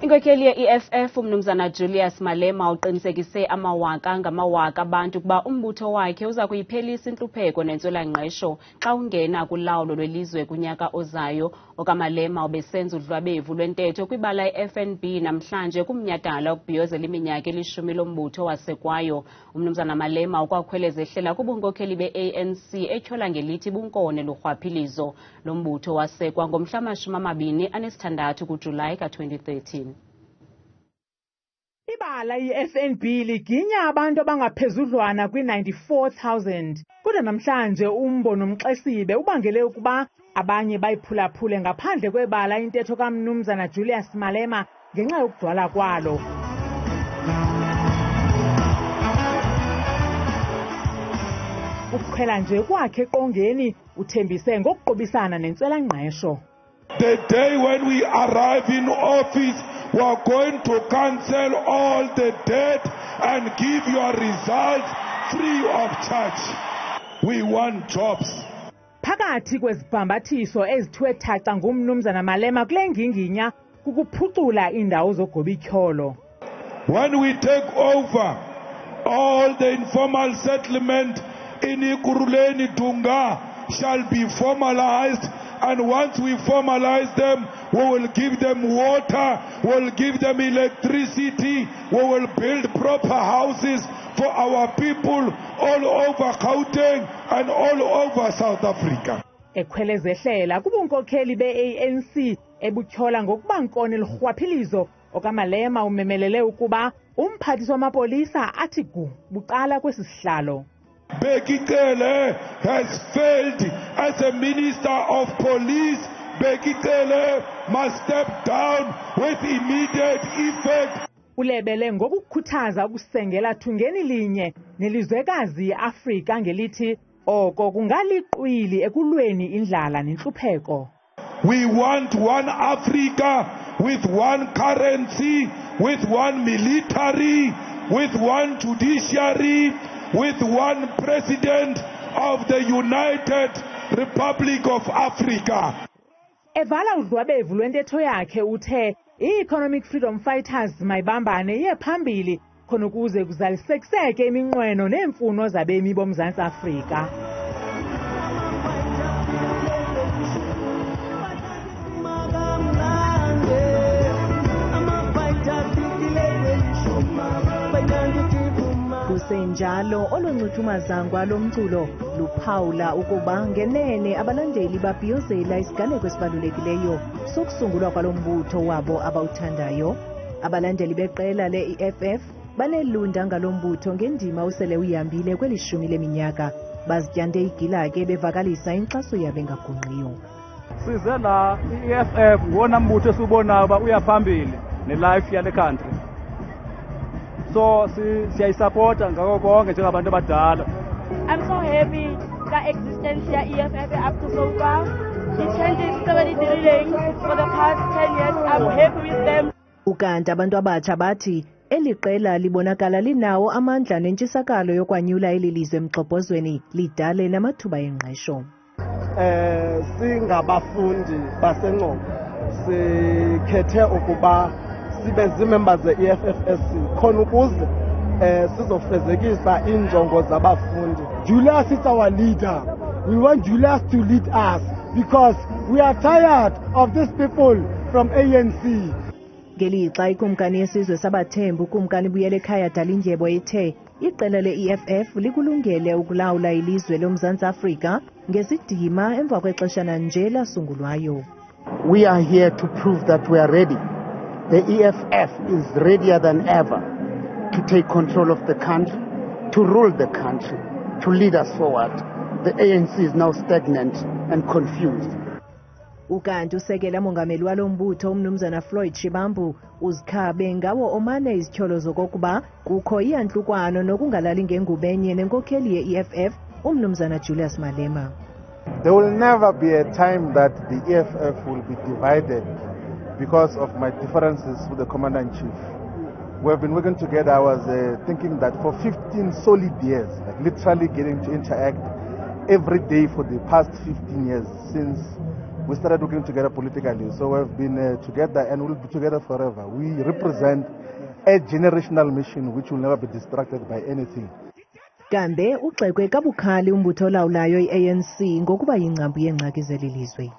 Inkokheli ye-EFF Umnumzana Julius Malema uqinisekise amawaka ngamawaka abantu ukuba umbutho wakhe uzakuyiphelisa intlupheko nentswela ngqesho xa ungena kulawulo lweLizwe kunyaka ozayo. Oka Malema ubesenza udlabevu lwentetho kwibala i-FNB namhlanje kumnyhadala ukubhiyozela iminyaka ishumi lombutho wasekwayo. Umnumzana Malema ukwakhwel'ezehlela kubunkokheli be-ANC etyhola ngelithi bunkone lurhwaphilizo. Lo mbutho wasekwa ngomhla 26 kuJulayi ka-2013. Ibala i-FNB liginya abantu abangaphezudlwana kwi-94,000. Kodwa namhlanje umbono nomxesibe ubangele ukuba abanye bayiphulaphule ngaphandle kwebala intetho kaMnumzana Julius Malema ngenxa yokugcwala kwalo. Ukukhwela nje kwakhe eqongeni uthembise ngokuqobisana nentswela ngqesho. The day when we arrive in office, we are going to cancel all the debt and give your results free of charge. We want jobs. Phakathi kwezibhambathiso ezithiwe thaca ngumnumzana Malema kule nginginya kukuphucula indawo zogobityholo. When we take over, all the informal settlement in Ikuruleni Dunga shall be formalized. And once we formalize them, we will give them water, we will give them electricity, we will build proper houses for our people all over Gauteng and all over South Africa. Ekhwel'ezehlela kubunkokheli be-ANC ebutyhola ngokuba nkone lurhwaphilizo. Oka Malema umemelele ukuba umphathiswa wamapolisa athi gu buqala kwesi sihlalo. Bekitele has failed as a minister of police. Bekitele must step down with immediate effect. Ulebele ngokukhuthaza ukusengela thungeni linye nelizwekazi i-Afrika ngelithi oko kungaliqwili ekulweni indlala nentlupheko. We want one Africa with one currency, with one military, with one judiciary, with one president of the United Republic of Africa. Evala udlabevu lwentetho yakhe uthe i-Economic Freedom Fighters mayibambane iye phambili khona ukuze kuzalisekiseke iminqweno neemfuno zabemi boMzantsi Afrika. Kusenjalo oluncuthumazangwa lomculo luphawula ukuba ngenene abalandeli babhiyozela isiganeko esibalulekileyo sokusungulwa kwalombutho wabo abawuthandayo. Abalandeli beqela le-EFF banelunda ngalombutho ngendima usele uyihambile kwelishumi leminyaka. Bazityande igila ke bevakalisa inkxaso yabo engagungqiyo. Size la i-EFF ngona mbutho esubona uba uyaphambili nelife yale country. So siyayisupporta ngako konke njengabantu abadala. I'm so happy ka existence ya EFF up to so far. It's 2073 for the past 10 years. I'm happy with them. Ukanti abantu abatsha bathi eli qela libonakala linawo amandla nentshisakalo yokwanyula eli lizwe emgxobhozweni lidale namathuba engqesho. Singabafundi baseNgcobo sikhethe ukuba sibe zimembers ze-EFFSC khona ukuze sizofezekisa injongo zabafundi. Julius is our leader. We want Julius to lead us because we are tired of these people from ANC. Ngelixa ikumkani yesizwe sabathembu ukumkani Buyelekhaya Dalindyebo ethe iqela le-EFF likulungele ukulawula ilizwe loMzantsi Afrika ngesidima emva kwexeshana nje lasungulwayo. We are here to prove that we are ready. The EFF is readier than ever to take control of the country, to rule the country, to lead us forward. The ANC is now stagnant and confused. Ukanti usekela mongameli walombutho umnumzana Floyd Shibambu uzikhabe ngawo omane izityholo zokokuba kukho iyantlukwano nokungalali ngengubenye nenkokheli ye-EFF umnumzana Julius Malema. There will never be a time that the EFF will be divided because of my differences with the Commander-in-Chief. We have been working together. I was thinking that for 15 solid years, like literally getting to interact every day for the past 15 years since we started working together politically. So we've been together and we'll be together forever. We represent a generational mission which will never be distracted by anything. Kambe ugxekwe kabukhali umbutho olawulayo i-ANC ngokuba yingcambu yeengxaki zeli lizwe.